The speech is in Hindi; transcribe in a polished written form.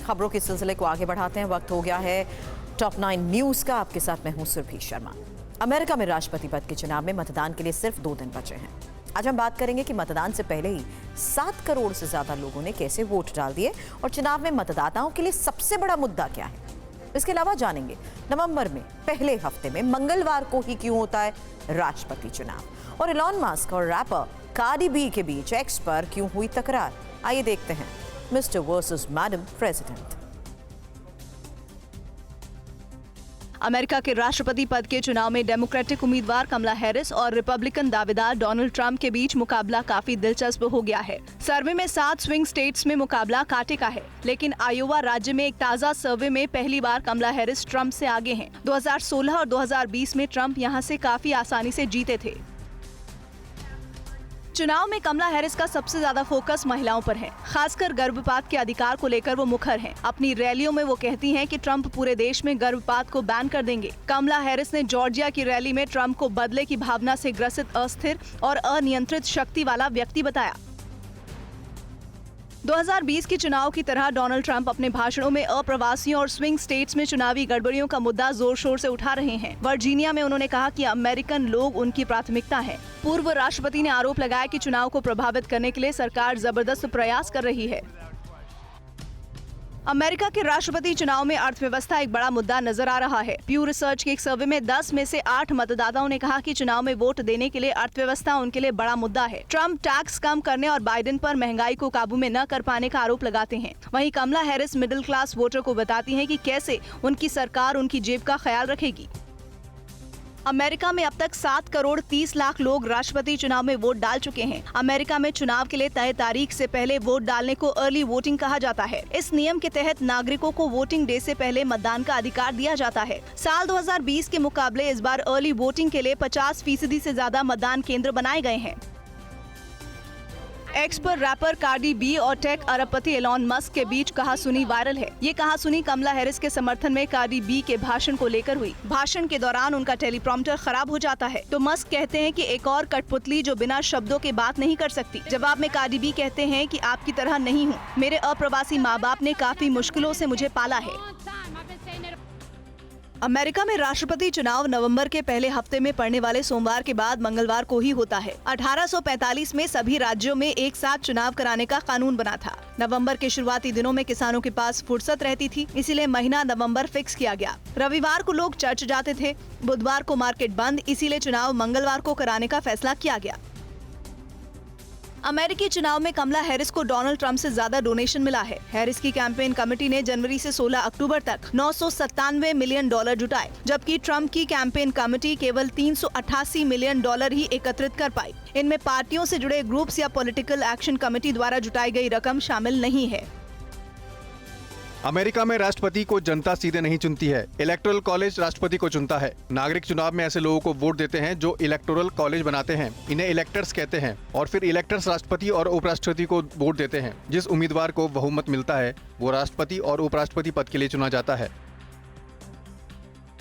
खबरों के सिलसिले को आगे बढ़ाते हैं। वक्त हो गया है टॉप 9 न्यूज का। आपके साथ मैं हूं सुरभि शर्मा। अमेरिका में राष्ट्रपति पद के चुनाव में मतदान के लिए सिर्फ 2 दिन बचे हैं। आज हम बात करेंगे कि मतदान से पहले ही 7 करोड़ से ज्यादा लोगों ने कैसे वोट डाल दिए और चुनाव में मतदाताओं के लिए सबसे बड़ा मुद्दा क्या है। इसके अलावा जानेंगे नवंबर में पहले हफ्ते में मंगलवार को ही क्यों होता है राष्ट्रपति चुनाव, और इलॉन मस्क और रैपर कार्डी बी के बीच एक्स पर क्यों हुई तकरार। आइए देखते हैं mister versus madam president. America के राष्ट्रपति पद के चुनाव में डेमोक्रेटिक उम्मीदवार कमला हैरिस और रिपब्लिकन दावेदार डोनाल्ड ट्रंप के बीच मुकाबला काफी दिलचस्प हो गया है। सर्वे में 7 स्विंग स्टेट्स में मुकाबला कांटे का है, लेकिन आयोवा राज्य में एक ताजा सर्वे में पहली बार कमला हैरिस ट्रंप से आगे हैं। 2016 और 2020 में ट्रंप यहां से काफी आसानी से जीते थे। चुनाव में कमला हैरिस का सबसे ज्यादा फोकस महिलाओं पर है, खासकर गर्भपात के अधिकार को लेकर वो मुखर हैं। अपनी रैलियों में वो कहती हैं कि ट्रंप पूरे देश में गर्भपात को बैन कर देंगे। कमला हैरिस ने जॉर्जिया की रैली में ट्रंप को बदले की भावना से ग्रसित, अस्थिर और अनियंत्रित शक्ति वाला व्यक्ति बताया। 2020 के चुनाव की तरह डोनाल्ड ट्रंप अपने भाषणों में अप्रवासियों और स्विंग स्टेट्स में चुनावी गड़बड़ियों का मुद्दा जोर शोर से उठा रहे हैं। वर्जीनिया में उन्होंने कहा कि अमेरिकन लोग उनकी प्राथमिकता है। पूर्व राष्ट्रपति ने आरोप लगाया कि चुनाव को प्रभावित करने के लिए सरकार जबरदस्त प्रयास कर रही है। अमेरिका के राष्ट्रपति चुनाव में अर्थव्यवस्था एक बड़ा मुद्दा नजर आ रहा है। प्यू रिसर्च के एक सर्वे में 10 में से 8 मतदाताओं ने कहा कि चुनाव में वोट देने के लिए अर्थव्यवस्था उनके लिए बड़ा मुद्दा है। ट्रंप टैक्स कम करने और बाइडेन पर महंगाई को काबू में न कर पाने का आरोप लगाते हैं। वहीं कमला हैरिस मिडिल क्लास वोटर को बताती हैं कि कैसे उनकी सरकार उनकी जेब का ख्याल रखेगी। अमेरिका में अब तक 7 करोड़ 30 लाख लोग राष्ट्रपति चुनाव में वोट डाल चुके हैं। अमेरिका में चुनाव के लिए तय तारीख से पहले वोट डालने को अर्ली वोटिंग कहा जाता है। इस नियम के तहत नागरिकों को वोटिंग डे से पहले मतदान का अधिकार दिया जाता है। साल 2020 के मुकाबले इस बार अर्ली वोटिंग के लिए 50% से ज्यादा मतदान केंद्र बनाए गए हैं। एक्स पर रैपर कार्डी बी और टेक अरबपति एलॉन मस्क के बीच कहासुनी वायरल है। ये कहासुनी कमला हैरिस के समर्थन में कार्डी बी के भाषण को लेकर हुई। भाषण के दौरान उनका टेलीप्रॉम्प्टर खराब हो जाता है तो मस्क कहते हैं कि एक और कठपुतली जो बिना शब्दों के बात नहीं कर सकती। जवाब में कार्डी बी कहते हैं कि आपकी तरह नहीं हूँ, मेरे अप्रवासी माँ बाप ने काफी मुश्किलों से मुझे पाला है। अमेरिका में राष्ट्रपति चुनाव नवंबर के पहले हफ्ते में पड़ने वाले सोमवार के बाद मंगलवार को ही होता है। 1845 में सभी राज्यों में एक साथ चुनाव कराने का कानून बना था। नवंबर के शुरुआती दिनों में किसानों के पास फुर्सत रहती थी, इसीलिए महीना नवंबर फिक्स किया गया। रविवार को लोग चर्च जाते थे, बुधवार को मार्केट बंद, इसीलिए चुनाव मंगलवार को कराने का फैसला किया गया। अमेरिकी चुनाव में कमला हैरिस को डोनाल्ड ट्रंप से ज्यादा डोनेशन मिला है। हैरिस की कैंपेन कमेटी ने जनवरी से 16 अक्टूबर तक $997 मिलियन जुटाए, जबकि ट्रंप की कैंपेन कमेटी केवल $388 मिलियन ही एकत्रित कर पाई। इनमें पार्टियों से जुड़े ग्रुप्स या पॉलिटिकल एक्शन कमेटी द्वारा जुटाई गई रकम शामिल नहीं है। अमेरिका में राष्ट्रपति को जनता सीधे नहीं चुनती है, इलेक्टोरल कॉलेज राष्ट्रपति को चुनता है। नागरिक चुनाव में ऐसे लोगों को वोट देते हैं जो इलेक्टोरल कॉलेज बनाते हैं। इन्हें इलेक्टर्स कहते हैं और फिर इलेक्टर्स राष्ट्रपति और उपराष्ट्रपति को वोट देते हैं। जिस उम्मीदवार को बहुमत मिलता है वो राष्ट्रपति और उपराष्ट्रपति पद के लिए चुना जाता है।